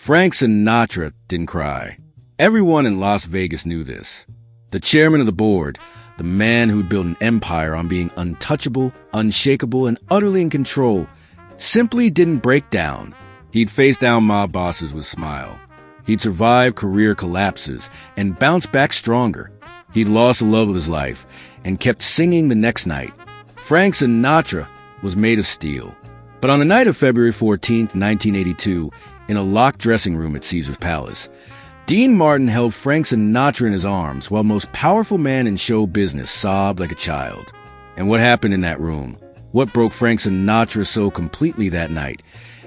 Frank Sinatra didn't cry. Everyone in Las Vegas knew this. The chairman of the board, the man who'd built an empire on being untouchable, unshakable, and utterly in control, simply didn't break down. He'd face down mob bosses with a smile. He'd survived career collapses and bounced back stronger. He'd lost the love of his life and kept singing the next night. Frank Sinatra was made of steel. But on the night of February 14th, 1982, in a locked dressing room at Caesar's Palace, Dean Martin held Frank Sinatra in his arms while the most powerful man in show business sobbed like a child. And what happened in that room, what broke Frank Sinatra so completely that night,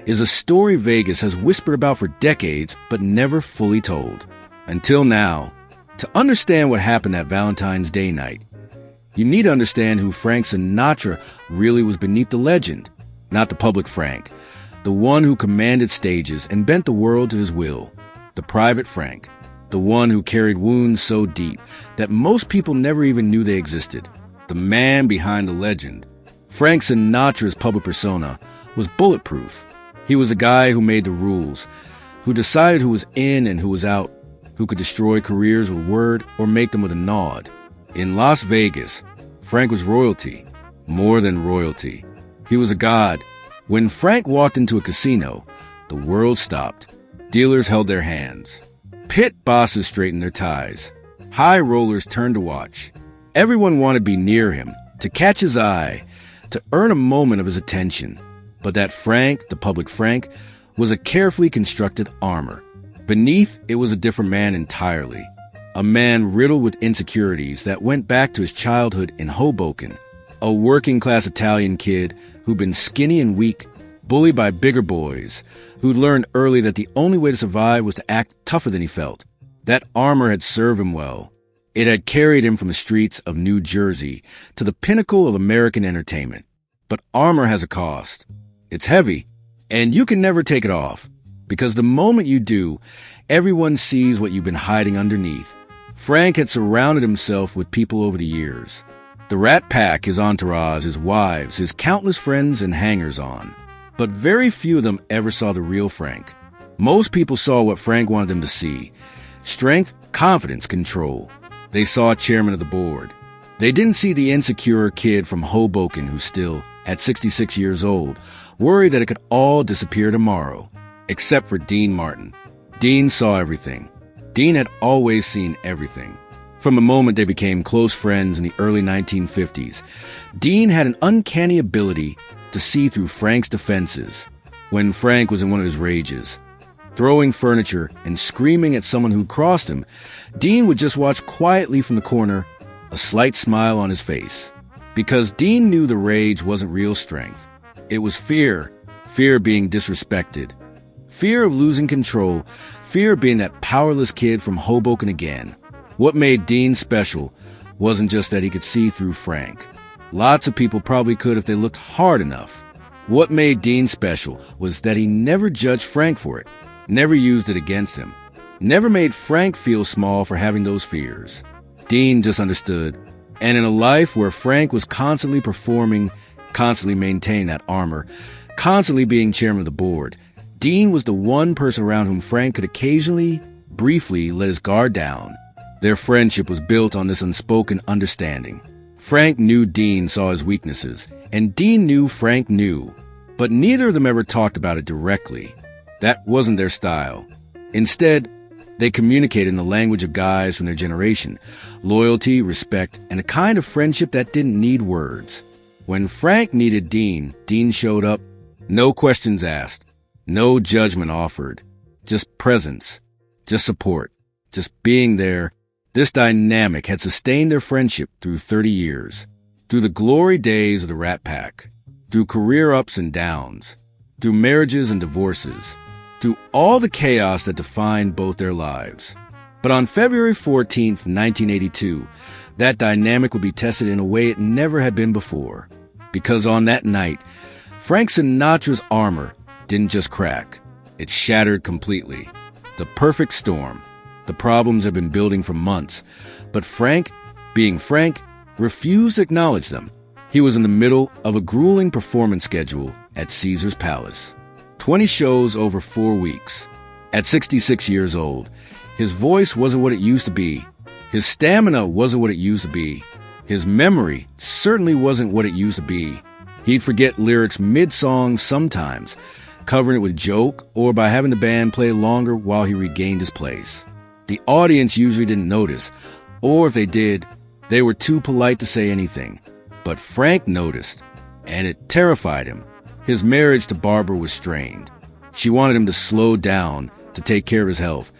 is a story Vegas has whispered about for decades but never fully told. Until now. To understand what happened that Valentine's Day night, you need to understand who Frank Sinatra really was beneath the legend. Not the public Frank, the one who commanded stages and bent the world to his will. The private Frank, the one who carried wounds so deep that most people never even knew they existed. The man behind the legend. Frank Sinatra's public persona was bulletproof. He was a guy who made the rules, who decided who was in and who was out, who could destroy careers with a word or make them with a nod. In Las Vegas, Frank was royalty, more than royalty. He was a god. When Frank walked into a casino, the world stopped. Dealers held their hands. Pit bosses straightened their ties. High rollers turned to watch. Everyone wanted to be near him, to catch his eye, to earn a moment of his attention. But that Frank, the public Frank, was a carefully constructed armor. Beneath, it was a different man entirely. A man riddled with insecurities that went back to his childhood in Hoboken. A working-class Italian kid who'd been skinny and weak, bullied by bigger boys, who'd learned early that the only way to survive was to act tougher than he felt. That armor had served him well. It had carried him from the streets of New Jersey to the pinnacle of American entertainment. But armor has a cost. It's heavy, and you can never take it off. Because the moment you do, everyone sees what you've been hiding underneath. Frank had surrounded himself with people over the years. The Rat Pack, his entourage, his wives, his countless friends and hangers-on. But very few of them ever saw the real Frank. Most people saw what Frank wanted them to see. Strength, confidence, control. They saw a chairman of the board. They didn't see the insecure kid from Hoboken who still, at 66 years old, worried that it could all disappear tomorrow. Except for Dean Martin. Dean saw everything. Dean had always seen everything. From the moment they became close friends in the early 1950s, Dean had an uncanny ability to see through Frank's defenses. When Frank was in one of his rages, throwing furniture and screaming at someone who crossed him, Dean would just watch quietly from the corner, a slight smile on his face. Because Dean knew the rage wasn't real strength. It was fear. Fear of being disrespected. Fear of losing control. Fear of being that powerless kid from Hoboken again. What made Dean special wasn't just that he could see through Frank. Lots of people probably could if they looked hard enough. What made Dean special was that he never judged Frank for it, never used it against him, never made Frank feel small for having those fears. Dean just understood. And in a life where Frank was constantly performing, constantly maintaining that armor, constantly being chairman of the board, Dean was the one person around whom Frank could occasionally, briefly let his guard down. Their friendship was built on this unspoken understanding. Frank knew Dean saw his weaknesses, and Dean knew Frank knew. But neither of them ever talked about it directly. That wasn't their style. Instead, they communicated in the language of guys from their generation. Loyalty, respect, and a kind of friendship that didn't need words. When Frank needed Dean, Dean showed up. No questions asked. No judgment offered. Just presence. Just support. Just being there. This dynamic had sustained their friendship through 30 years. Through the glory days of the Rat Pack. Through career ups and downs. Through marriages and divorces. Through all the chaos that defined both their lives. But on February 14th, 1982, that dynamic would be tested in a way it never had been before. Because on that night, Frank Sinatra's armor didn't just crack. It shattered completely. The perfect storm. The problems had been building for months. But Frank, being Frank, refused to acknowledge them. He was in the middle of a grueling performance schedule at Caesar's Palace. 20 shows over 4 weeks. At 66 years old, his voice wasn't what it used to be. His stamina wasn't what it used to be. His memory certainly wasn't what it used to be. He'd forget lyrics mid-song sometimes, covering it with joke or by having the band play longer while he regained his place. The audience usually didn't notice, or if they did, they were too polite to say anything. But Frank noticed, and it terrified him. His marriage to Barbara was strained. She wanted him to slow down, to take care of his health,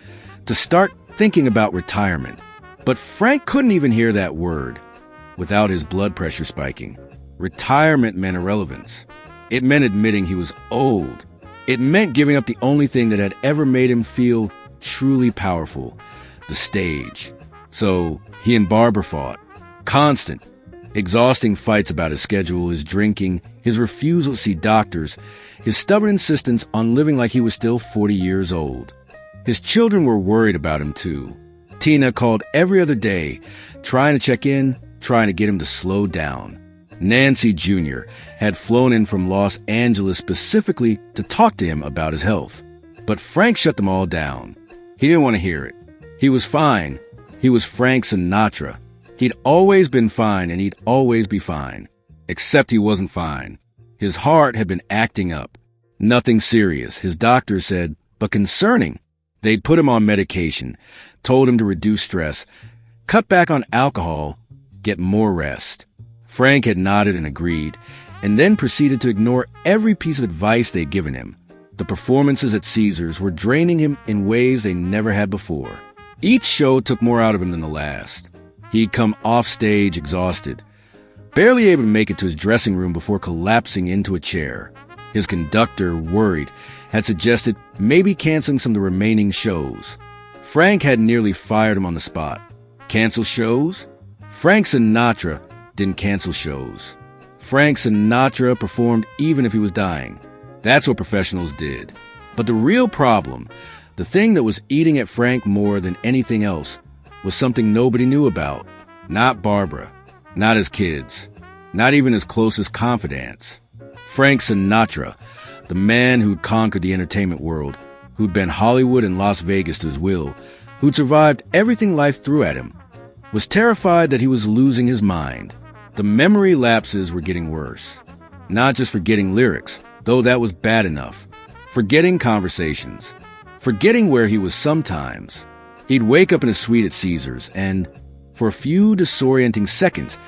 to start thinking about retirement. But Frank couldn't even hear that word without his blood pressure spiking. Retirement meant irrelevance. It meant admitting he was old. It meant giving up the only thing that had ever made him feel truly powerful, the stage. So he and Barbara fought. Constant, exhausting fights about his schedule, his drinking, his refusal to see doctors, his stubborn insistence on living like he was still 40 years old. His children were worried about him too. Tina called every other day, trying to check in, trying to get him to slow down. Nancy Jr. had flown in from Los Angeles specifically to talk to him about his health. But Frank shut them all down. He didn't want to hear it. He was fine. He was Frank Sinatra. He'd always been fine, and he'd always be fine. Except he wasn't fine. His heart had been acting up. Nothing serious, his doctor said, but concerning. They'd put him on medication, told him to reduce stress, cut back on alcohol, get more rest. Frank had nodded and agreed, and then proceeded to ignore every piece of advice they'd given him. The performances at Caesars were draining him in ways they never had before. Each show took more out of him than the last. He'd come off stage exhausted, barely able to make it to his dressing room before collapsing into a chair. His conductor, worried, had suggested maybe canceling some of the remaining shows. Frank had nearly fired him on the spot. Cancel shows? Frank Sinatra didn't cancel shows. Frank Sinatra performed even if he was dying. That's what professionals did. But the real problem, the thing that was eating at Frank more than anything else, was something nobody knew about. Not Barbara, not his kids, not even his closest confidants. Frank Sinatra, the man who'd conquered the entertainment world, who'd been Hollywood and Las Vegas to his will, who'd survived everything life threw at him, was terrified that he was losing his mind. The memory lapses were getting worse. Not just forgetting lyrics, though that was bad enough. Forgetting conversations. Forgetting where he was sometimes. He'd wake up in his suite at Caesars and, for a few disorienting seconds,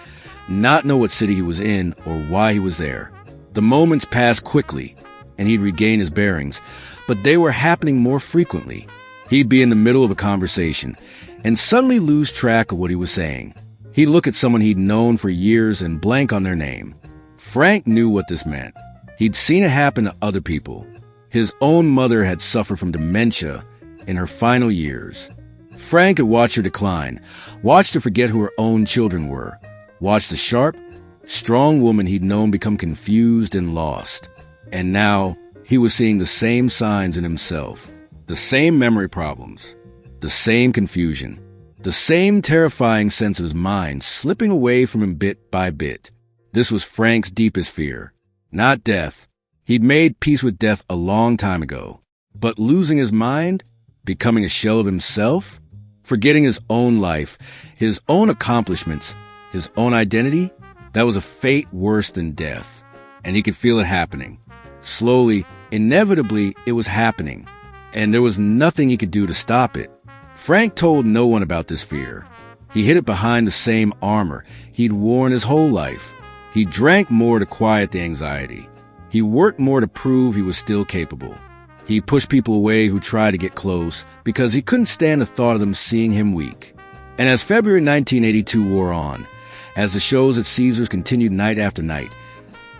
not know what city he was in or why he was there. The moments passed quickly, and he'd regain his bearings, but they were happening more frequently. He'd be in the middle of a conversation and suddenly lose track of what he was saying. He'd look at someone he'd known for years and blank on their name. Frank knew what this meant. He'd seen it happen to other people. His own mother had suffered from dementia in her final years. Frank had watched her decline, watched her forget who her own children were, watched the sharp, strong woman he'd known become confused and lost. And now he was seeing the same signs in himself, the same memory problems, the same confusion, the same terrifying sense of his mind slipping away from him bit by bit. This was Frank's deepest fear, not death. He'd made peace with death a long time ago. But losing his mind, becoming a shell of himself, forgetting his own life, his own accomplishments, his own identity, that was a fate worse than death. And he could feel it happening. Slowly, inevitably, it was happening. And there was nothing he could do to stop it. Frank told no one about this fear. He hid it behind the same armor he'd worn his whole life. He drank more to quiet the anxiety. He worked more to prove he was still capable. He pushed people away who tried to get close because he couldn't stand the thought of them seeing him weak. And as February 1982 wore on, as the shows at Caesars continued night after night,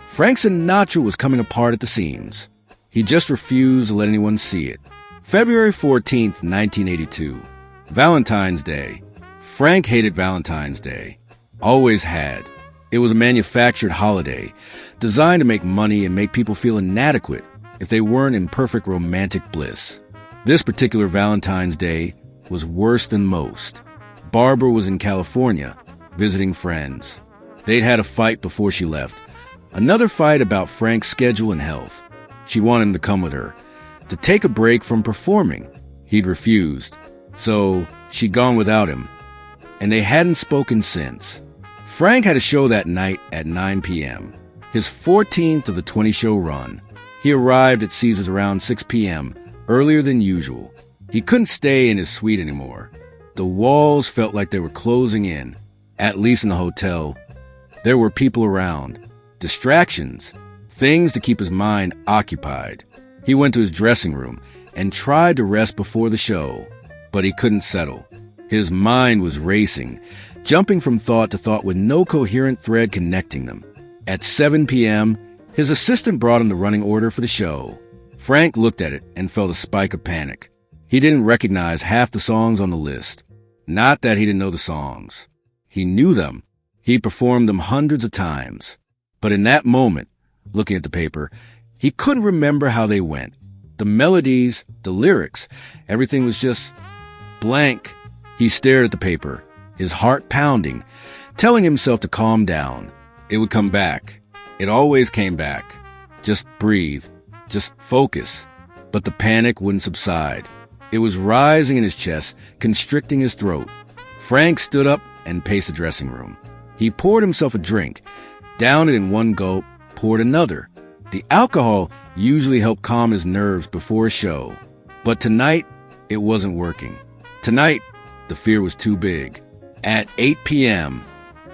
Frank Sinatra was coming apart at the seams. He just refused to let anyone see it. February 14th, 1982. Valentine's Day. Frank hated Valentine's Day. Always had. It was a manufactured holiday, designed to make money and make people feel inadequate if they weren't in perfect romantic bliss. This particular Valentine's Day was worse than most. Barbara was in California, visiting friends. They'd had a fight before she left. Another fight about Frank's schedule and health. She wanted him to come with her, to take a break from performing. He'd refused, so she'd gone without him, and they hadn't spoken since. Frank had a show that night at 9 p.m., his 14th of the 20-show run. He arrived at Caesars around 6 p.m., earlier than usual. He couldn't stay in his suite anymore. The walls felt like they were closing in, at least in the hotel. There were people around, distractions, things to keep his mind occupied. He went to his dressing room and tried to rest before the show, but he couldn't settle. His mind was racing, jumping from thought to thought with no coherent thread connecting them. At 7 p.m., his assistant brought him the running order for the show. Frank looked at it and felt a spike of panic. He didn't recognize half the songs on the list. Not that he didn't know the songs. He knew them. He performed them hundreds of times. But in that moment, looking at the paper, he couldn't remember how they went. The melodies, the lyrics, everything was just blank. He stared at the paper, his heart pounding, telling himself to calm down. It would come back. It always came back. Just breathe. Just focus. But the panic wouldn't subside. It was rising in his chest, constricting his throat. Frank stood up and paced the dressing room. He poured himself a drink, downed it in one gulp, poured another. The alcohol usually helped calm his nerves before a show. But tonight, it wasn't working. Tonight, the fear was too big. At 8 p.m.,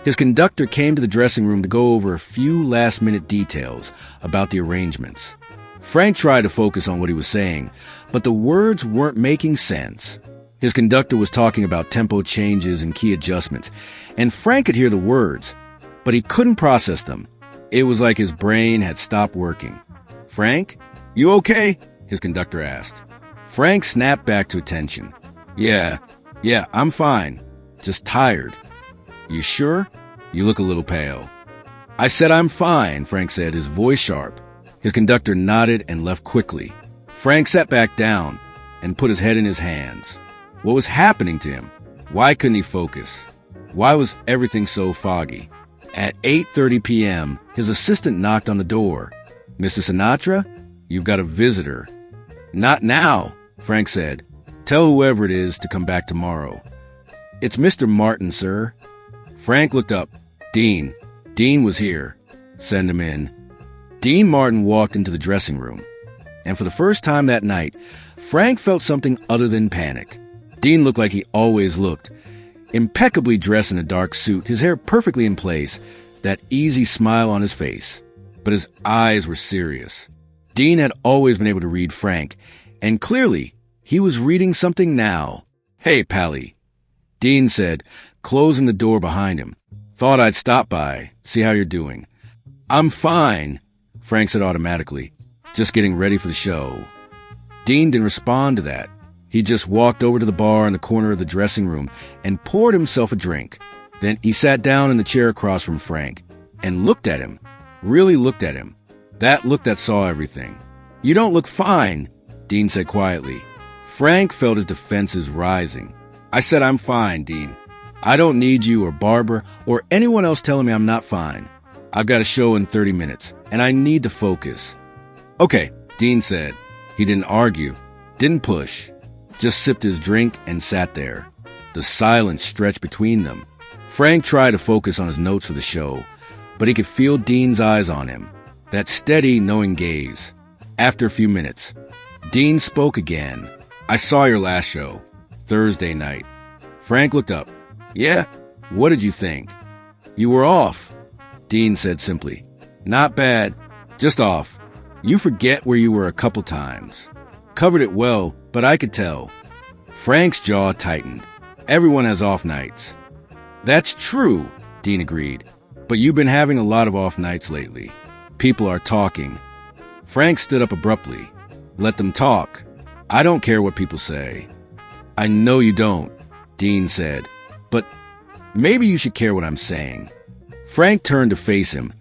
his conductor came to the dressing room to go over a few last-minute details about the arrangements. Frank tried to focus on what he was saying, but the words weren't making sense. His conductor was talking about tempo changes and key adjustments, and Frank could hear the words, but he couldn't process them. It was like his brain had stopped working. "Frank, you okay?" his conductor asked. Frank snapped back to attention. Yeah, I'm fine. Just tired." "You sure? You look a little pale." "I said I'm fine," Frank said, his voice sharp. His conductor nodded and left quickly. Frank sat back down and put his head in his hands. What was happening to him? Why couldn't he focus? Why was everything so foggy? At 8:30 p.m., his assistant knocked on the door. "Mr. Sinatra, you've got a visitor." "Not now," Frank said. "Tell whoever it is to come back tomorrow." "It's Mr. Martin, sir." Frank looked up. Dean was here. "Send him in." Dean Martin walked into the dressing room. And for the first time that night, Frank felt something other than panic. Dean looked like he always looked. Impeccably dressed in a dark suit, his hair perfectly in place, that easy smile on his face. But his eyes were serious. Dean had always been able to read Frank, and clearly, he was reading something now. "Hey, Pally," Dean said, closing the door behind him. "Thought I'd stop by, see how you're doing." "I'm fine," Frank said automatically, just getting ready for the show. Dean didn't respond to that. He just walked over to the bar in the corner of the dressing room and poured himself a drink. Then he sat down in the chair across from Frank and looked at him, really looked at him. That look that saw everything. "You don't look fine," Dean said quietly. Frank felt his defenses rising. "I said I'm fine, Dean. I don't need you or Barbara or anyone else telling me I'm not fine. I've got a show in 30 minutes, and I need to focus." "Okay," Dean said. He didn't argue, didn't push, just sipped his drink and sat there. The silence stretched between them. Frank tried to focus on his notes for the show, but he could feel Dean's eyes on him, that steady, knowing gaze. After a few minutes, Dean spoke again. "I saw your last show, Thursday night." Frank looked up. "Yeah? What did you think?" "You were off," Dean said simply. "Not bad, just off. You forget where you were a couple times. Covered it well, but I could tell." Frank's jaw tightened. Everyone has off nights. "That's true," Dean agreed. "But you've been having a lot of off nights lately. People are talking." Frank stood up abruptly. "Let them talk. I don't care what people say." "I know you don't," Dean said. "But maybe you should care what I'm saying." Frank turned to face him,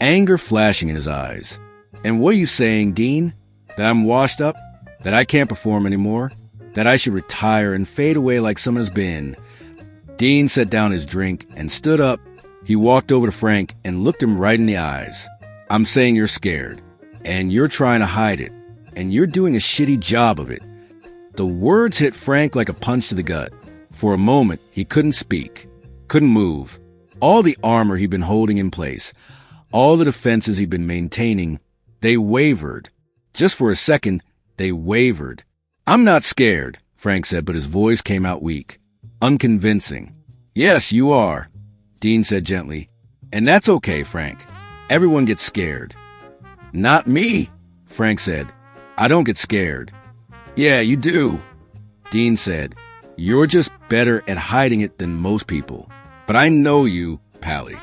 anger flashing in his eyes. "And what are you saying, Dean? That I'm washed up? That I can't perform anymore? That I should retire and fade away like someone has been?" Dean set down his drink and stood up. He walked over to Frank and looked him right in the eyes. "I'm saying you're scared, and you're trying to hide it. and you're doing a shitty job of it." The words hit Frank like a punch to the gut. For a moment, he couldn't speak, couldn't move. All the armor he'd been holding in place, all the defenses he'd been maintaining, they wavered. Just for a second, they wavered. "I'm not scared," Frank said, but his voice came out weak, unconvincing. "Yes, you are," Dean said gently. "And that's okay, Frank. Everyone gets scared." "Not me," Frank said. "I don't get scared." "Yeah, you do," Dean said. "You're just better at hiding it than most people. But I know you, Pally.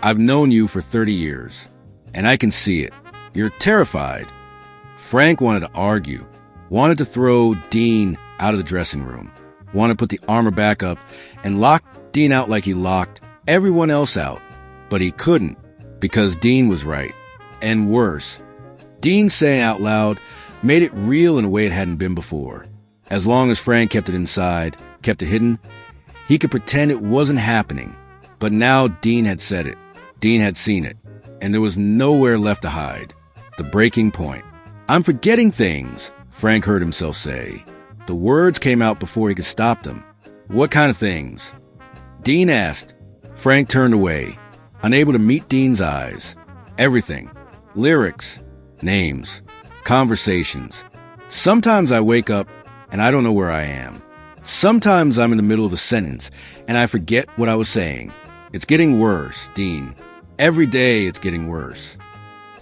I've known you for 30 years, and I can see it. You're terrified." Frank wanted to argue, wanted to throw Dean out of the dressing room, wanted to put the armor back up and lock Dean out like he locked everyone else out. But he couldn't, because Dean was right. And worse, Dean saying out loud made it real in a way it hadn't been before. As long as Frank kept it inside, kept it hidden, he could pretend it wasn't happening. But now Dean had said it. Dean had seen it. And there was nowhere left to hide. The breaking point. "I'm forgetting things," Frank heard himself say. The words came out before he could stop them. "What kind of things?" Dean asked. Frank turned away, unable to meet Dean's eyes. "Everything. Lyrics. Names. Conversations. Sometimes I wake up and I don't know where I am. Sometimes I'm in the middle of a sentence and I forget what I was saying. It's getting worse, Dean. Every day it's getting worse."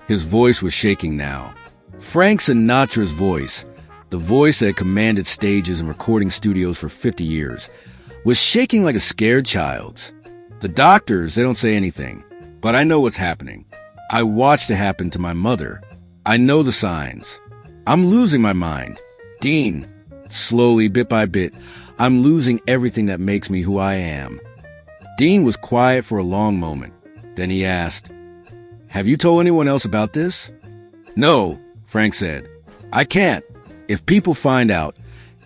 His voice was shaking now. Frank Sinatra's voice, the voice that had commanded stages and recording studios for 50 years, was shaking like a scared child's. "The doctors, they don't say anything, but I know what's happening. I watched it happen to my mother. I know the signs. I'm losing my mind. Dean, slowly, bit by bit, I'm losing everything that makes me who I am." Dean was quiet for a long moment. Then he asked, "Have you told anyone else about this?" "No," Frank said. "I can't. If people find out,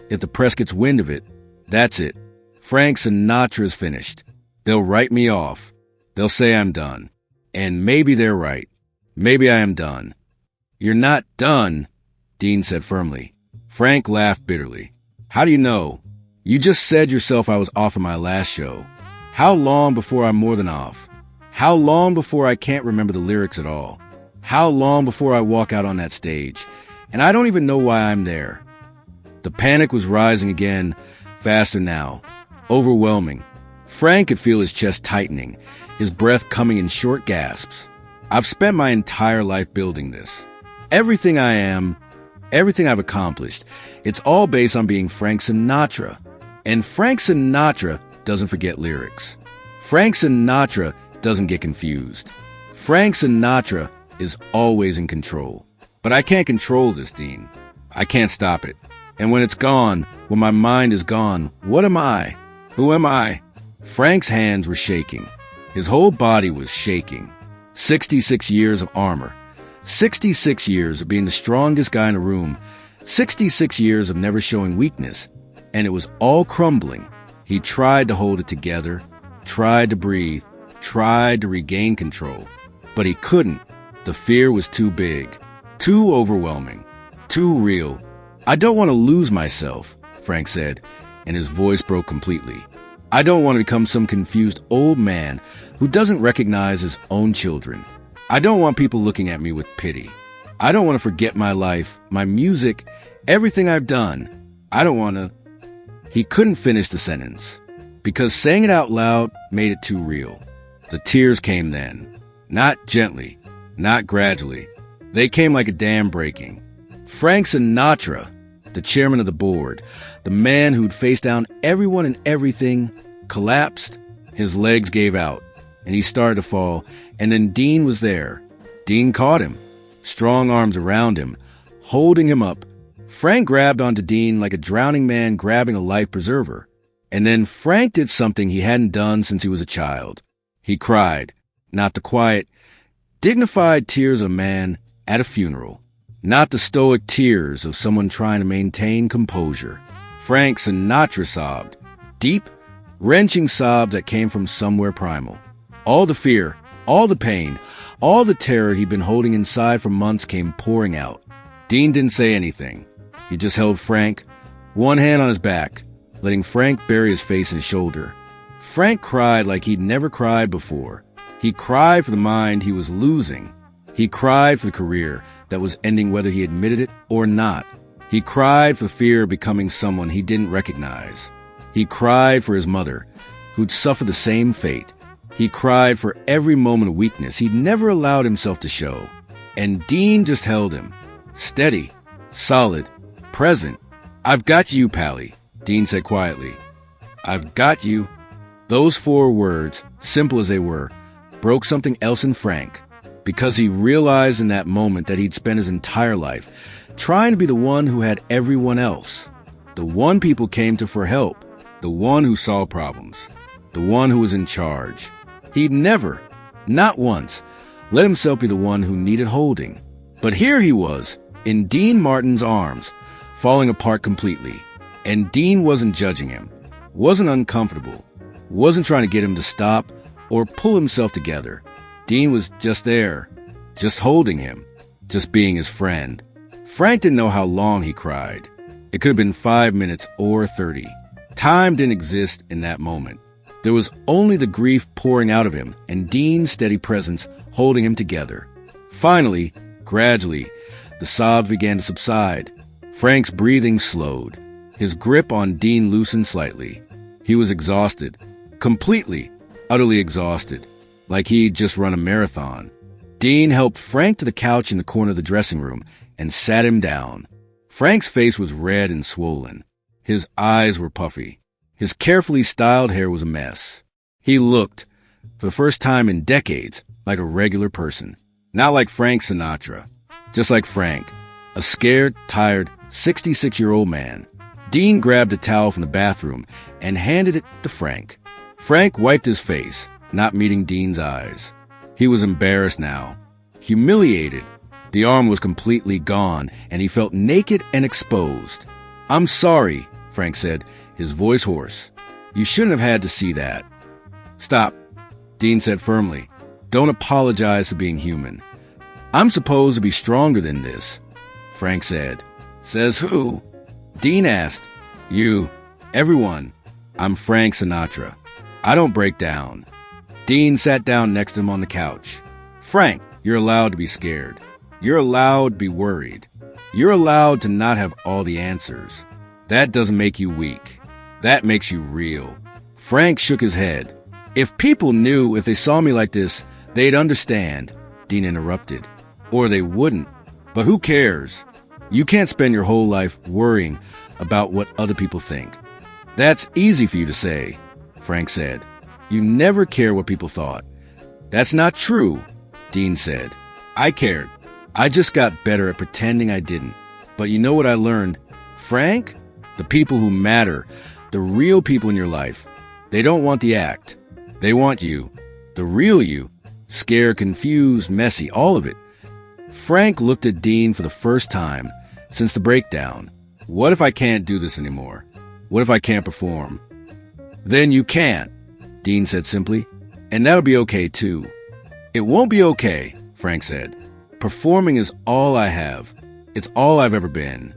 if the press gets wind of it, that's it. Frank Sinatra's finished. They'll write me off. They'll say I'm done. And maybe they're right. Maybe I am done." "You're not done," Dean said firmly. Frank laughed bitterly. "How do you know? You just said yourself I was off of my last show. How long before I'm more than off? How long before I can't remember the lyrics at all? How long before I walk out on that stage? And I don't even know why I'm there." The panic was rising again, faster now, overwhelming. Frank could feel his chest tightening, his breath coming in short gasps. "I've spent my entire life building this. Everything I am, everything I've accomplished, it's all based on being Frank Sinatra. And Frank Sinatra doesn't forget lyrics. Frank Sinatra doesn't get confused. Frank Sinatra is always in control. But I can't control this, Dean. I can't stop it. And when it's gone, when my mind is gone, what am I? Who am I?" Frank's hands were shaking. His whole body was shaking. 66 years of armor. 66 years of being the strongest guy in the room. 66 years of never showing weakness. And it was all crumbling. He tried to hold it together, tried to breathe, tried to regain control. But he couldn't. The fear was too big, too overwhelming, too real. "I don't want to lose myself," Frank said, and his voice broke completely. "I don't want to become some confused old man who doesn't recognize his own children. I don't want people looking at me with pity. I don't want to forget my life, my music, everything I've done. I don't want to..." He couldn't finish the sentence, because saying it out loud made it too real. The tears came then. Not gently, not gradually. They came like a dam breaking. Frank Sinatra, the chairman of the board, the man who'd faced down everyone and everything, collapsed. His legs gave out, and he started to fall, and then Dean was there. Dean caught him, strong arms around him, holding him up. Frank grabbed onto Dean like a drowning man grabbing a life preserver. And then Frank did something he hadn't done since he was a child. He cried, not the quiet, dignified tears of a man at a funeral, not the stoic tears of someone trying to maintain composure. Frank Sinatra sobbed, deep, wrenching sobs that came from somewhere primal. All the fear, all the pain, all the terror he'd been holding inside for months came pouring out. Dean didn't say anything. He just held Frank, one hand on his back, letting Frank bury his face in his shoulder. Frank cried like he'd never cried before. He cried for the mind he was losing. He cried for the career that was ending whether he admitted it or not. He cried for fear of becoming someone he didn't recognize. He cried for his mother, who'd suffered the same fate. He cried for every moment of weakness he'd never allowed himself to show. And Dean just held him. Steady, solid, present. "I've got you, Pally," Dean said quietly. "I've got you." Those 4 words, simple as they were, broke something else in Frank, because he realized in that moment that he'd spent his entire life trying to be the one who had everyone else, the one people came to for help, the one who solved problems, the one who was in charge. He'd never, not once, let himself be the one who needed holding. But here he was, in Dean Martin's arms, falling apart completely. And Dean wasn't judging him, wasn't uncomfortable, wasn't trying to get him to stop or pull himself together. Dean was just there, just holding him, just being his friend. Frank didn't know how long he cried. It could have been 5 minutes or 30. Time didn't exist in that moment. There was only the grief pouring out of him and Dean's steady presence holding him together. Finally, gradually, the sobs began to subside. Frank's breathing slowed. His grip on Dean loosened slightly. He was exhausted, completely, utterly exhausted, like he'd just run a marathon. Dean helped Frank to the couch in the corner of the dressing room and sat him down. Frank's face was red and swollen. His eyes were puffy. His carefully styled hair was a mess. He looked, for the first time in decades, like a regular person. Not like Frank Sinatra. Just like Frank, a scared, tired, 66-year-old man. Dean grabbed a towel from the bathroom and handed it to Frank. Frank wiped his face, not meeting Dean's eyes. He was embarrassed now, humiliated. The arm was completely gone, and he felt naked and exposed. "I'm sorry," Frank said, his voice hoarse. "You shouldn't have had to see that." "Stop," Dean said firmly. "Don't apologize for being human. I'm supposed to be stronger than this," Frank said. "Says who?" Dean asked. "You. Everyone. I'm Frank Sinatra. I don't break down." Dean sat down next to him on the couch. "Frank, you're allowed to be scared. You're allowed to be worried. You're allowed to not have all the answers. That doesn't make you weak. That makes you real." Frank shook his head. "If people knew, if they saw me like this, they'd understand," Dean interrupted. "Or they wouldn't. But who cares? You can't spend your whole life worrying about what other people think." "That's easy for you to say," Frank said. "You never care what people thought." "That's not true," Dean said. "I cared. I just got better at pretending I didn't. But you know what I learned? Frank, the people who matter, the real people in your life, they don't want the act. They want you, the real you, scared, confused, messy, all of it." Frank looked at Dean for the first time since the breakdown. "What if I can't do this anymore? What if I can't perform?" "Then you can't," Dean said simply, "and that'll be okay too." "It won't be okay," Frank said. "Performing is all I have. It's all I've ever been."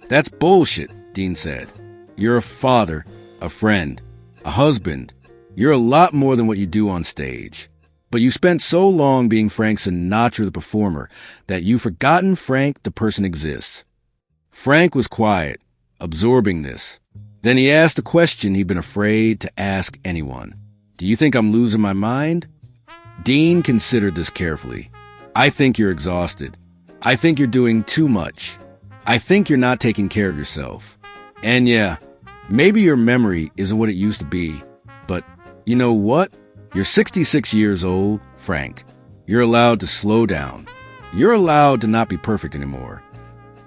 "That's bullshit," Dean said. "You're a father, a friend, a husband. You're a lot more than what you do on stage. But you spent so long being Frank Sinatra the performer that you've forgotten Frank the person exists." Frank was quiet, absorbing this. Then he asked a question he'd been afraid to ask anyone. "Do you think I'm losing my mind?" Dean considered this carefully. "I think you're exhausted. I think you're doing too much. I think you're not taking care of yourself. And yeah, maybe your memory isn't what it used to be. But you know what? You're 66 years old, Frank. You're allowed to slow down. You're allowed to not be perfect anymore."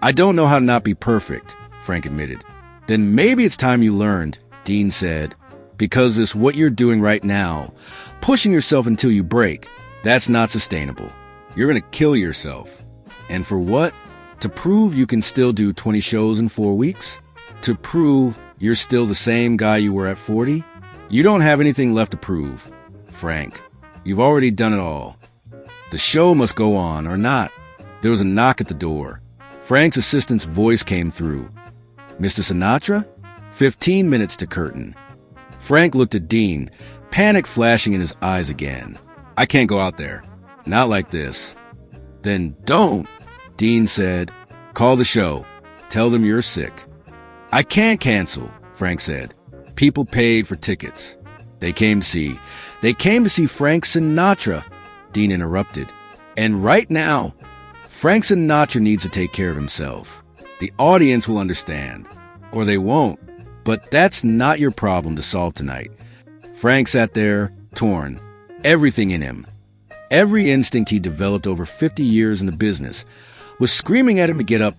"I don't know how to not be perfect," Frank admitted. "Then maybe it's time you learned," Dean said. "Because it's what you're doing right now. Pushing yourself until you break. That's not sustainable. You're going to kill yourself. And for what? To prove you can still do 20 shows in 4 weeks? To prove you're still the same guy you were at 40? You don't have anything left to prove, Frank. You've already done it all. The show must go on, or not." There was a knock at the door. Frank's assistant's voice came through. Mr. Sinatra? 15 minutes to curtain. Frank looked at Dean, panic flashing in his eyes again. I can't go out there. Not like this. Then don't, Dean said. Call the show. Tell them you're sick. I can't cancel, Frank said. People paid for tickets. They came to see Frank Sinatra, Dean interrupted. And right now, Frank Sinatra needs to take care of himself. The audience will understand. Or they won't. But that's not your problem to solve tonight. Frank sat there, torn. Everything in him, every instinct he developed over 50 years in the business, was screaming at him to get up,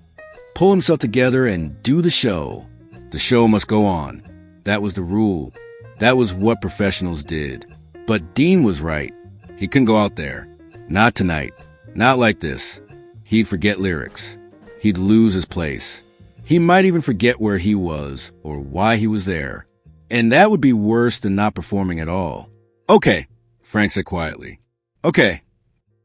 pull himself together, and do the show. The show must go on. That was the rule. That was what professionals did. But Dean was right. He couldn't go out there. Not tonight. Not like this. He'd forget lyrics. He'd lose his place. He might even forget where he was or why he was there. And that would be worse than not performing at all. Okay, Frank said quietly. Okay.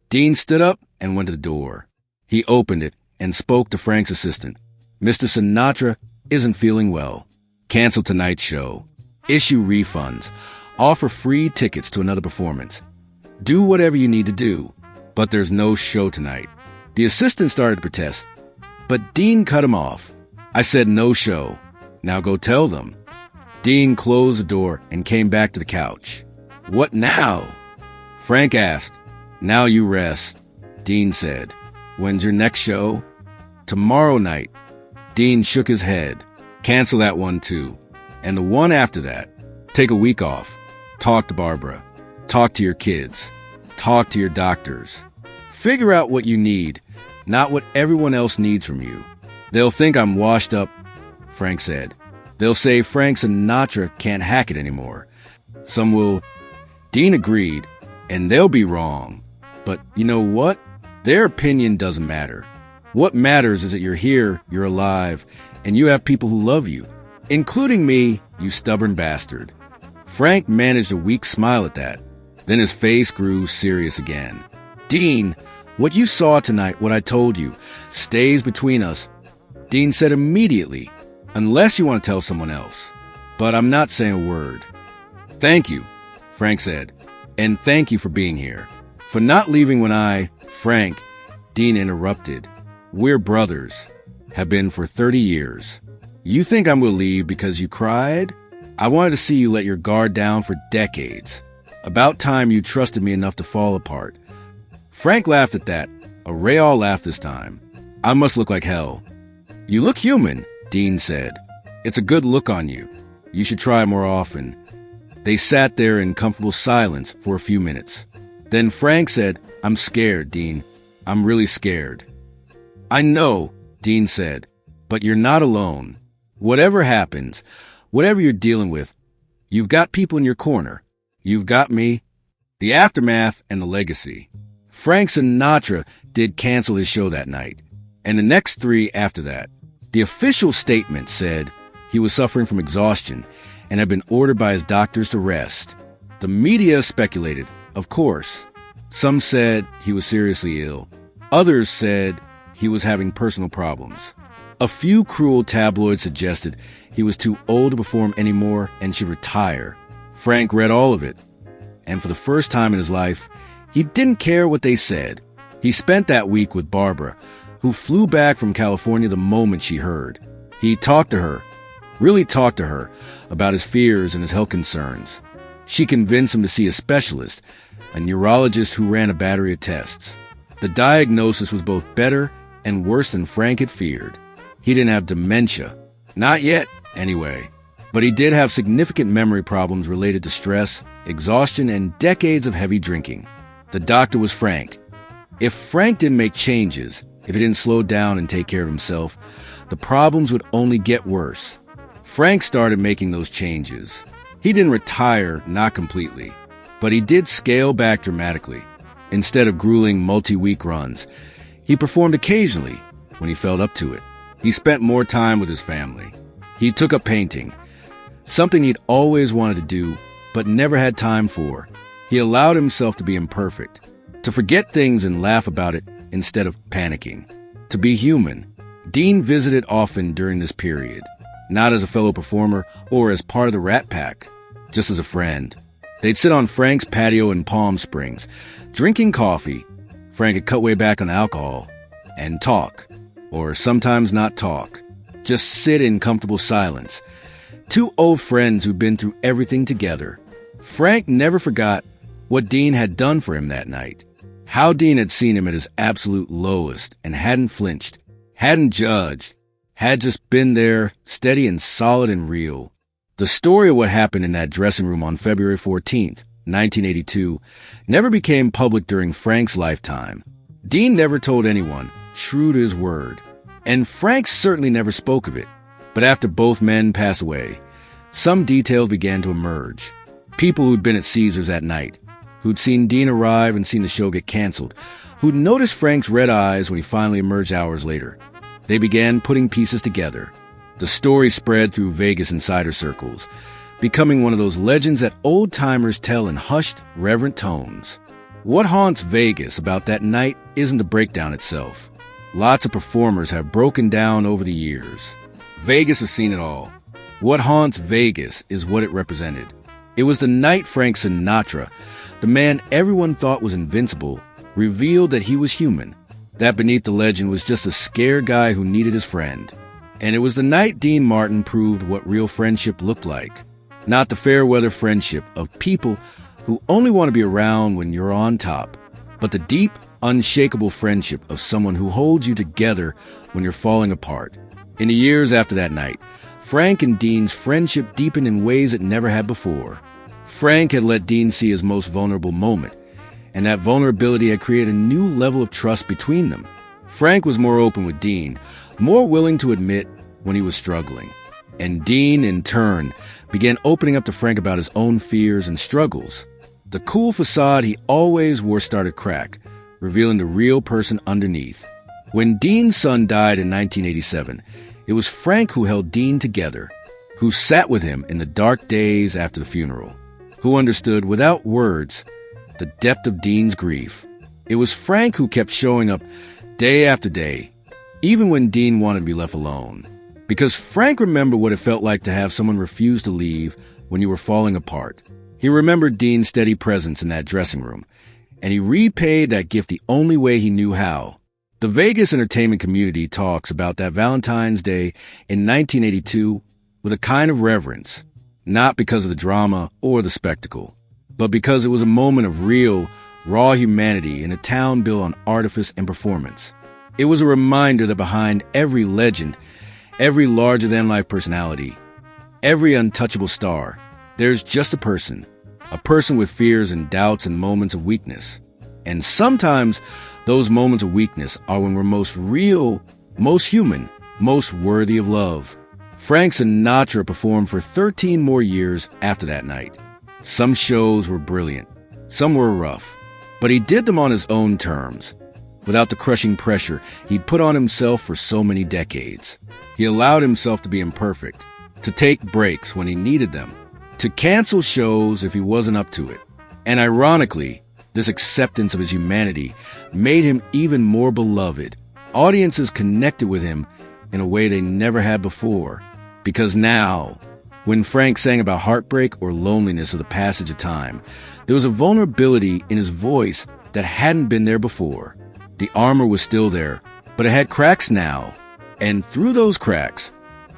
Dean stood up and went to the door. He opened it and spoke to Frank's assistant. Mr. Sinatra isn't feeling well. Cancel tonight's show. Issue refunds. Offer free tickets to another performance. Do whatever you need to do. But there's no show tonight. The assistant started to protest, but Dean cut him off. I said no show. Now go tell them. Dean closed the door and came back to the couch. What now? Frank asked. Now you rest, Dean said. When's your next show? Tomorrow night. Dean shook his head. Cancel that one too. And the one after that. Take a week off. Talk to Barbara. Talk to your kids. Talk to your doctors. Figure out what you need, not what everyone else needs from you. They'll think I'm washed up, Frank said. They'll say Frank Sinatra can't hack it anymore. Some will. Dean agreed, and they'll be wrong. But you know what? Their opinion doesn't matter. What matters is that you're here, you're alive, and you have people who love you, including me, you stubborn bastard. Frank managed a weak smile at that. Then his face grew serious again. Dean, what you saw tonight, what I told you, stays between us. Dean said immediately, unless you want to tell someone else. But I'm not saying a word. Thank you, Frank said, and thank you for being here. For not leaving when Frank, Dean interrupted. We're brothers, have been for 30 years. You think I'm going to leave because you cried? I wanted to see you let your guard down for decades. About time you trusted me enough to fall apart. Frank laughed at that. A Rayall laughed this time. I must look like hell. You look human, Dean said. It's a good look on you. You should try more often. They sat there in comfortable silence for a few minutes. Then Frank said, I'm scared, Dean. I'm really scared. I know, Dean said, but you're not alone. Whatever happens, whatever you're dealing with, you've got people in your corner. You've got me, the aftermath, and the legacy. Frank Sinatra did cancel his show that night, and the next 3 after that. The official statement said he was suffering from exhaustion and had been ordered by his doctors to rest. The media speculated, of course. Some said he was seriously ill. Others said he was having personal problems. A few cruel tabloids suggested he was too old to perform anymore and should retire. Frank read all of it, and for the first time in his life, he didn't care what they said. He spent that week with Barbara, who flew back from California the moment she heard. He talked to her, really talked to her, about his fears and his health concerns. She convinced him to see a specialist, a neurologist who ran a battery of tests. The diagnosis was both better and worse than Frank had feared. He didn't have dementia. Not yet, anyway. But he did have significant memory problems related to stress, exhaustion, and decades of heavy drinking. The doctor was Frank. If Frank didn't make changes, if he didn't slow down and take care of himself, the problems would only get worse. Frank started making those changes. He didn't retire, not completely, but he did scale back dramatically. Instead of grueling multi-week runs, he performed occasionally when he felt up to it. He spent more time with his family. He took up painting, something he'd always wanted to do, but never had time for. He allowed himself to be imperfect, to forget things and laugh about it instead of panicking, to be human, Dean visited often during this period, not as a fellow performer or as part of the Rat Pack, just as a friend. They'd sit on Frank's patio in Palm Springs, drinking coffee. Frank had cut way back on alcohol, and talk, or sometimes not talk, just sit in comfortable silence. Two old friends who'd been through everything together. Frank never forgot what Dean had done for him that night, how Dean had seen him at his absolute lowest and hadn't flinched, hadn't judged, had just been there, steady and solid and real. The story of what happened in that dressing room on February 14th, 1982, never became public during Frank's lifetime. Dean never told anyone, true to his word, and Frank certainly never spoke of it. But after both men passed away, some details began to emerge. People who'd been at Caesars that night, who'd seen Dean arrive and seen the show get canceled, who'd noticed Frank's red eyes when he finally emerged hours later. They began putting pieces together. The story spread through Vegas insider circles, becoming one of those legends that old-timers tell in hushed, reverent tones. What haunts Vegas about that night isn't the breakdown itself. Lots of performers have broken down over the years. Vegas has seen it all. What haunts Vegas is what it represented. It was the night Frank Sinatra, the man everyone thought was invincible, revealed that he was human, that beneath the legend was just a scared guy who needed his friend. And it was the night Dean Martin proved what real friendship looked like. Not the fair-weather friendship of people who only want to be around when you're on top, but the deep, unshakable friendship of someone who holds you together when you're falling apart. In the years after that night, Frank and Dean's friendship deepened in ways it never had before. Frank had let Dean see his most vulnerable moment, and that vulnerability had created a new level of trust between them. Frank was more open with Dean, more willing to admit when he was struggling. And Dean, in turn, began opening up to Frank about his own fears and struggles. The cool facade he always wore started to crack, revealing the real person underneath. When Dean's son died in 1987, it was Frank who held Dean together, who sat with him in the dark days after the funeral, who understood without words the depth of Dean's grief. It was Frank who kept showing up day after day, even when Dean wanted to be left alone. Because Frank remembered what it felt like to have someone refuse to leave when you were falling apart. He remembered Dean's steady presence in that dressing room, and he repaid that gift the only way he knew how. The Vegas entertainment community talks about that Valentine's Day in 1982 with a kind of reverence, not because of the drama or the spectacle, but because it was a moment of real, raw humanity in a town built on artifice and performance. It was a reminder that behind every legend, every larger-than-life personality, every untouchable star, there's just a person with fears and doubts and moments of weakness. And sometimes those moments of weakness are when we're most real, most human, most worthy of love. Frank Sinatra performed for 13 more years after that night. Some shows were brilliant, some were rough, but he did them on his own terms, without the crushing pressure he'd put on himself for so many decades. He allowed himself to be imperfect, to take breaks when he needed them, to cancel shows if he wasn't up to it. And ironically, this acceptance of his humanity made him even more beloved. Audiences connected with him in a way they never had before. Because now, when Frank sang about heartbreak or loneliness or the passage of time, there was a vulnerability in his voice that hadn't been there before. The armor was still there, but it had cracks now. And through those cracks,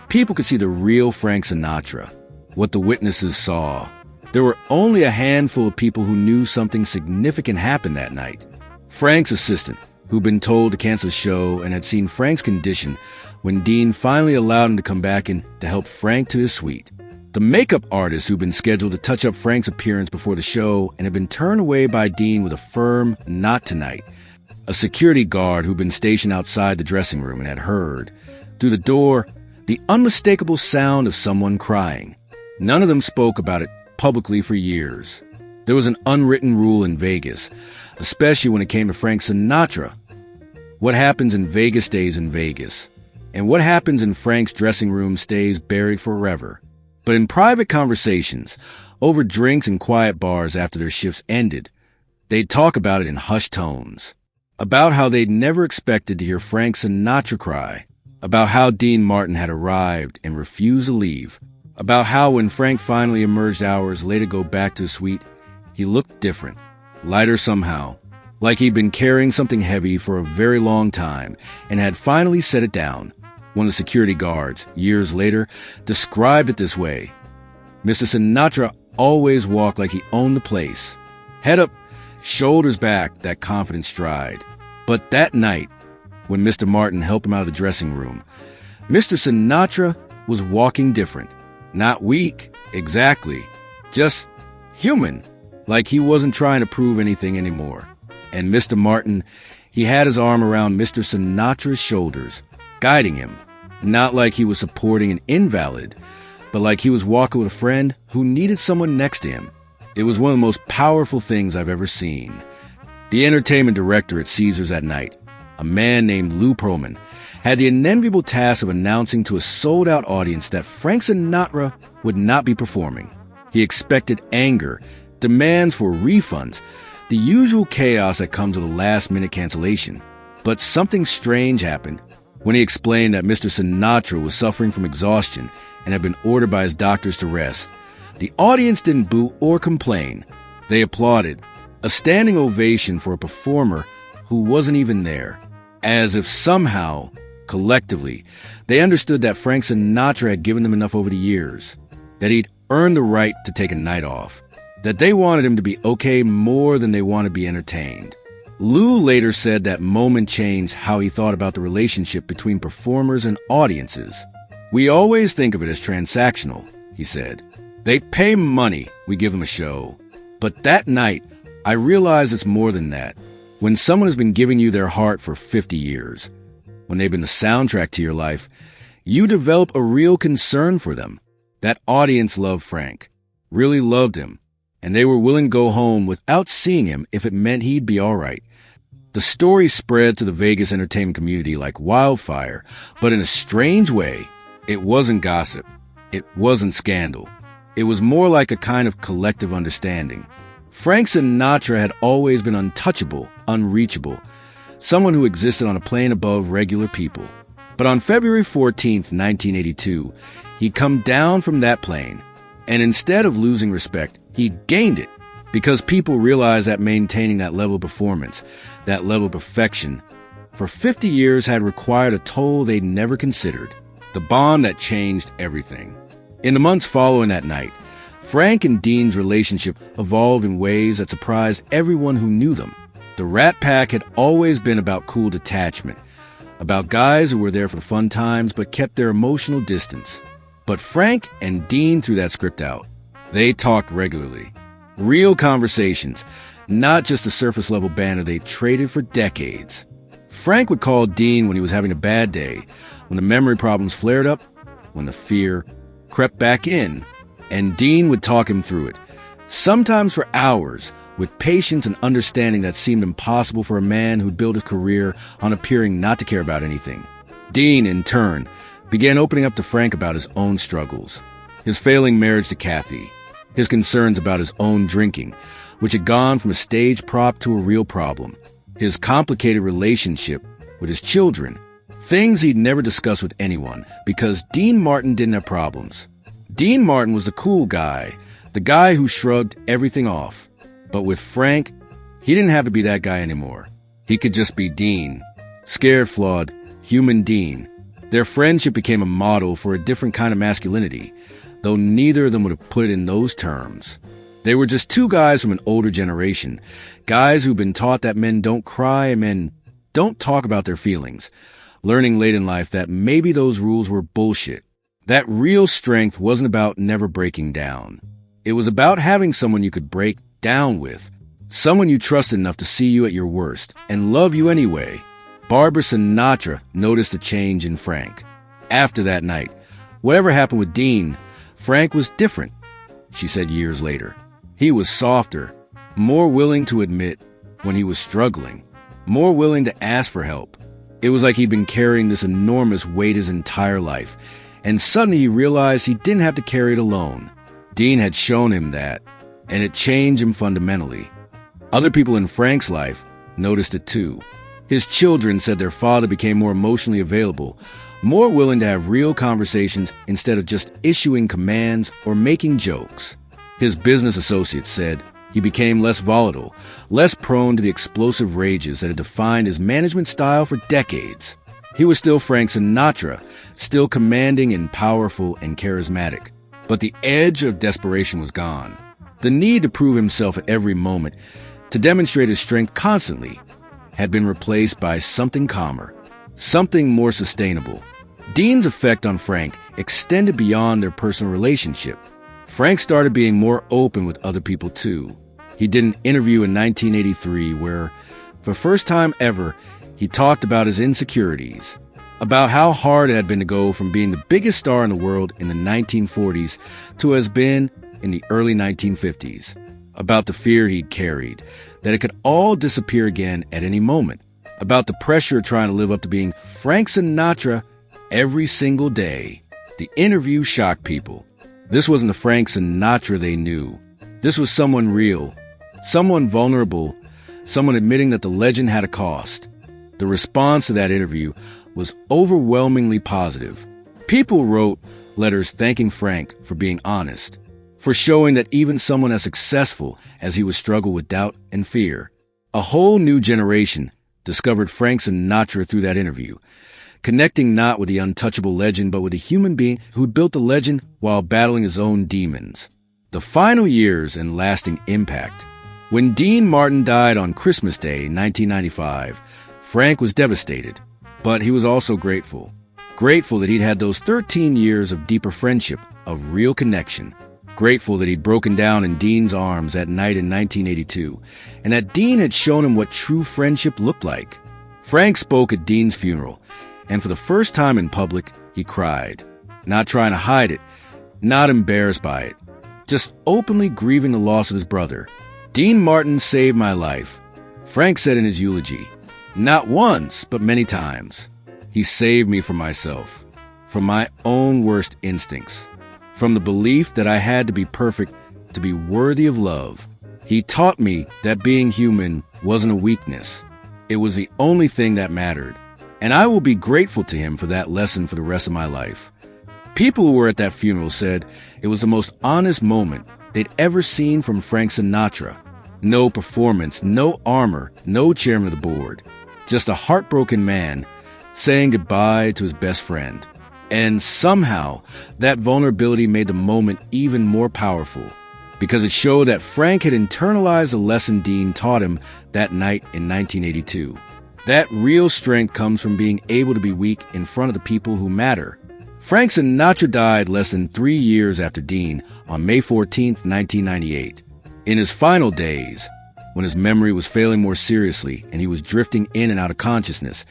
people could see the real Frank Sinatra, what the witnesses saw. There were only a handful of people who knew something significant happened that night. Frank's assistant, who'd been told to cancel the show and had seen Frank's condition when Dean finally allowed him to come back in to help Frank to his suite. The makeup artist who'd been scheduled to touch up Frank's appearance before the show and had been turned away by Dean with a firm "not tonight." A security guard who'd been stationed outside the dressing room and had heard, through the door, the unmistakable sound of someone crying. None of them spoke about it publicly for years. There was an unwritten rule in Vegas, especially when it came to Frank Sinatra. What happens in Vegas stays in Vegas, and what happens in Frank's dressing room stays buried forever. But in private conversations, over drinks and quiet bars after their shifts ended, they'd talk about it in hushed tones, about how they'd never expected to hear Frank Sinatra cry, about how Dean Martin had arrived and refused to leave, about how when Frank finally emerged hours later to go back to his suite, he looked different, lighter somehow, like he'd been carrying something heavy for a very long time and had finally set it down. One of the security guards, years later, described it this way: Mr. Sinatra always walked like he owned the place. Head up, shoulders back, that confident stride. But that night, when Mr. Martin helped him out of the dressing room, Mr. Sinatra was walking different. Not weak, exactly. Just human, like he wasn't trying to prove anything anymore. And Mr. Martin, he had his arm around Mr. Sinatra's shoulders, guiding him, not like he was supporting an invalid, but like he was walking with a friend who needed someone next to him. It was one of the most powerful things I've ever seen. The entertainment director at Caesars that night, a man named Lou Pearlman, had the unenviable task of announcing to a sold-out audience that Frank Sinatra would not be performing. He expected anger, demands for refunds, the usual chaos that comes with a last-minute cancellation. But something strange happened when he explained that Mr. Sinatra was suffering from exhaustion and had been ordered by his doctors to rest. The audience didn't boo or complain. They applauded, a standing ovation for a performer who wasn't even there, as if somehow, collectively, they understood that Frank Sinatra had given them enough over the years, that he'd earned the right to take a night off, that they wanted him to be okay more than they wanted to be entertained. Lou later said that moment changed how he thought about the relationship between performers and audiences. We always think of it as transactional, he said. They pay money, we give them a show. But that night, I realized it's more than that. When someone has been giving you their heart for 50 years, when they've been the soundtrack to your life, you develop a real concern for them. That audience loved Frank, really loved him, and they were willing to go home without seeing him if it meant he'd be all right. The story spread to the Vegas entertainment community like wildfire, but in a strange way, it wasn't gossip. It wasn't scandal. It was more like a kind of collective understanding. Frank Sinatra had always been untouchable, unreachable, someone who existed on a plane above regular people. But on February 14th, 1982, he'd come down from that plane, and instead of losing respect, he gained it, because people realized that maintaining that level of performance, that level of perfection, for 50 years had required a toll they'd never considered, the bond that changed everything. In the months following that night, Frank and Dean's relationship evolved in ways that surprised everyone who knew them. The Rat Pack had always been about cool detachment, about guys who were there for the fun times but kept their emotional distance. But Frank and Dean threw that script out. They talked regularly. Real conversations, not just the surface-level banter they traded for decades. Frank would call Dean when he was having a bad day, when the memory problems flared up, when the fear crept back in, and Dean would talk him through it, sometimes for hours, with patience and understanding that seemed impossible for a man who'd built his career on appearing not to care about anything. Dean, in turn, began opening up to Frank about his own struggles, his failing marriage to Kathy, his concerns about his own drinking, which had gone from a stage prop to a real problem, his complicated relationship with his children, things he'd never discussed with anyone because Dean Martin didn't have problems. Dean Martin was the cool guy, the guy who shrugged everything off. But with Frank, he didn't have to be that guy anymore. He could just be Dean, scared, flawed, human Dean. Their friendship became a model for a different kind of masculinity, though neither of them would have put it in those terms. They were just two guys from an older generation, guys who've been taught that men don't cry and men don't talk about their feelings, learning late in life that maybe those rules were bullshit. That real strength wasn't about never breaking down. It was about having someone you could break down with, someone you trusted enough to see you at your worst and love you anyway. Barbara Sinatra noticed a change in Frank. After that night, whatever happened with Dean, Frank was different, she said years later. He was softer, more willing to admit when he was struggling, more willing to ask for help. It was like he'd been carrying this enormous weight his entire life, and suddenly he realized he didn't have to carry it alone. Dean had shown him that, and it changed him fundamentally. Other people in Frank's life noticed it too. His children said their father became more emotionally available, more willing to have real conversations instead of just issuing commands or making jokes. His business associates said he became less volatile, less prone to the explosive rages that had defined his management style for decades. He was still Frank Sinatra, still commanding and powerful and charismatic. But the edge of desperation was gone. The need to prove himself at every moment, to demonstrate his strength constantly, had been replaced by something calmer, something more sustainable. Dean's effect on Frank extended beyond their personal relationship. Frank started being more open with other people too. He did an interview in 1983 where, for the first time ever, he talked about his insecurities, about how hard it had been to go from being the biggest star in the world in the 1940s to has been in the early 1950s, about the fear he'd carried, that it could all disappear again at any moment, about the pressure of trying to live up to being Frank Sinatra every single day. The interview shocked people. This wasn't the Frank Sinatra they knew. This was someone real, someone vulnerable, someone admitting that the legend had a cost. The response to that interview was overwhelmingly positive. People wrote letters thanking Frank for being honest, for showing that even someone as successful as he would struggle with doubt and fear. A whole new generation discovered Frank Sinatra through that interview, connecting not with the untouchable legend but with a human being who'd built the legend while battling his own demons. The final years and lasting impact. When Dean Martin died on Christmas Day, 1995, Frank was devastated, but he was also grateful. Grateful that he'd had those 13 years of deeper friendship, of real connection. Grateful that he'd broken down in Dean's arms that night in 1982, and that Dean had shown him what true friendship looked like. Frank spoke at Dean's funeral, and for the first time in public, he cried. Not trying to hide it, not embarrassed by it, just openly grieving the loss of his brother. Dean Martin saved my life, Frank said in his eulogy. Not once, but many times. He saved me from myself, from my own worst instincts, from the belief that I had to be perfect to be worthy of love. He taught me that being human wasn't a weakness. It was the only thing that mattered. And I will be grateful to him for that lesson for the rest of my life. People who were at that funeral said it was the most honest moment they'd ever seen from Frank Sinatra. No performance, no armor, no chairman of the board. Just a heartbroken man saying goodbye to his best friend. And somehow, that vulnerability made the moment even more powerful, because it showed that Frank had internalized the lesson Dean taught him that night in 1982. That real strength comes from being able to be weak in front of the people who matter. Frank Sinatra died less than 3 years after Dean on May 14, 1998. In his final days, when his memory was failing more seriously and he was drifting in and out of consciousness,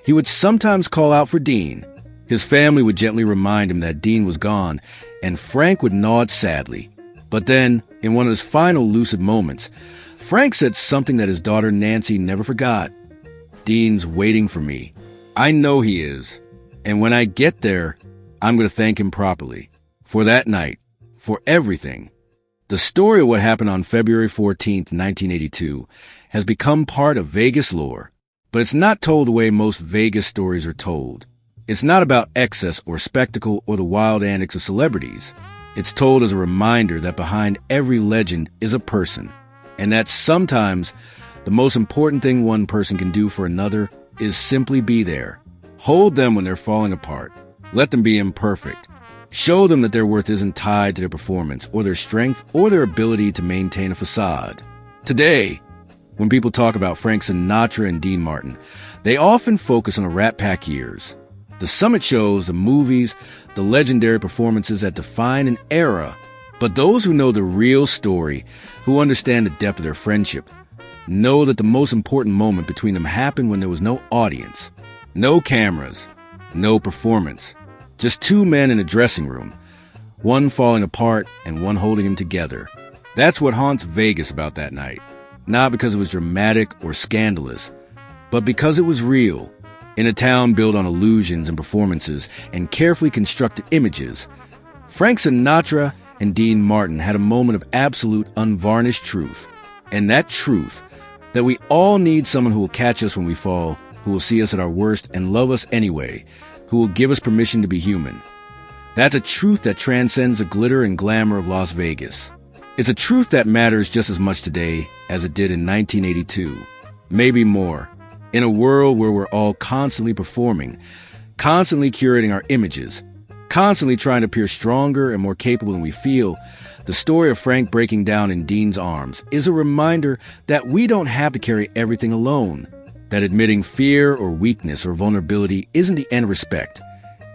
he would sometimes call out for Dean. His family would gently remind him that Dean was gone, and Frank would nod sadly. But then, in one of his final lucid moments, Frank said something that his daughter Nancy never forgot. Dean's waiting for me. I know he is. And when I get there, I'm going to thank him properly. For that night. For everything. The story of what happened on February 14th, 1982, has become part of Vegas lore. But it's not told the way most Vegas stories are told. It's not about excess or spectacle or the wild antics of celebrities. It's told as a reminder that behind every legend is a person. And that sometimes the most important thing one person can do for another is simply be there. Hold them when they're falling apart. Let them be imperfect. Show them that their worth isn't tied to their performance or their strength or their ability to maintain a facade. Today, when people talk about Frank Sinatra and Dean Martin, they often focus on the Rat Pack years. The summit shows, the movies, the legendary performances that define an era. But those who know the real story, who understand the depth of their friendship, know that the most important moment between them happened when there was no audience, no cameras, no performance. Just two men in a dressing room, one falling apart and one holding him together. That's what haunts Vegas about that night. Not because it was dramatic or scandalous, but because it was real. In a town built on illusions and performances and carefully constructed images, Frank Sinatra and Dean Martin had a moment of absolute unvarnished truth. And that truth, that we all need someone who will catch us when we fall, who will see us at our worst and love us anyway, who will give us permission to be human. That's a truth that transcends the glitter and glamour of Las Vegas. It's a truth that matters just as much today as it did in 1982, maybe more. In a world where we're all constantly performing, constantly curating our images, constantly trying to appear stronger and more capable than we feel, the story of Frank breaking down in Dean's arms is a reminder that we don't have to carry everything alone, that admitting fear or weakness or vulnerability isn't the end of respect.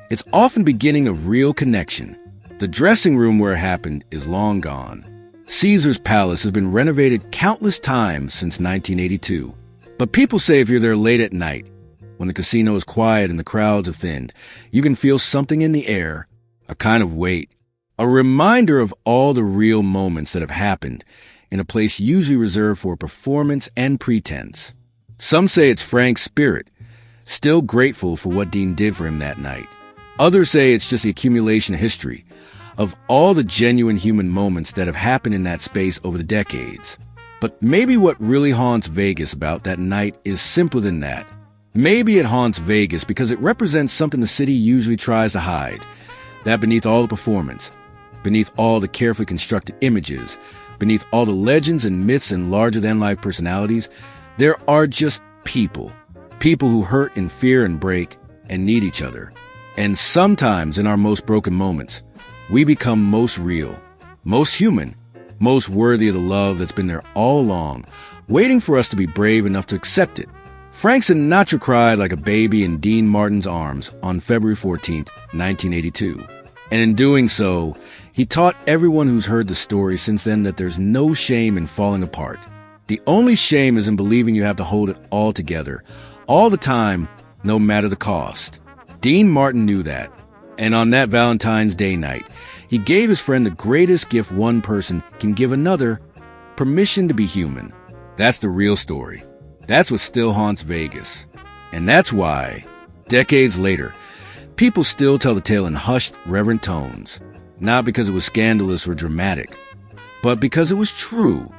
It's often beginning of real connection. The dressing room where it happened is long gone. Caesar's Palace has been renovated countless times since 1982. But people say if you're there late at night, when the casino is quiet and the crowds have thinned, you can feel something in the air, a kind of weight, a reminder of all the real moments that have happened in a place usually reserved for performance and pretense. Some say it's Frank's spirit, still grateful for what Dean did for him that night. Others say it's just the accumulation of history, of all the genuine human moments that have happened in that space over the decades. But maybe what really haunts Vegas about that night is simpler than that. Maybe it haunts Vegas because it represents something the city usually tries to hide. That beneath all the performance, beneath all the carefully constructed images, beneath all the legends and myths and larger-than-life personalities, there are just people. People who hurt and fear and break and need each other. And sometimes in our most broken moments, we become most real, most human, most worthy of the love that's been there all along, waiting for us to be brave enough to accept it. Frank Sinatra cried like a baby in Dean Martin's arms on February 14, 1982. And in doing so, he taught everyone who's heard the story since then that there's no shame in falling apart. The only shame is in believing you have to hold it all together, all the time, no matter the cost. Dean Martin knew that. And on that Valentine's Day night, he gave his friend the greatest gift one person can give another, permission to be human. That's the real story. That's what still haunts Vegas. And that's why, decades later, people still tell the tale in hushed, reverent tones. Not because it was scandalous or dramatic, but because it was true.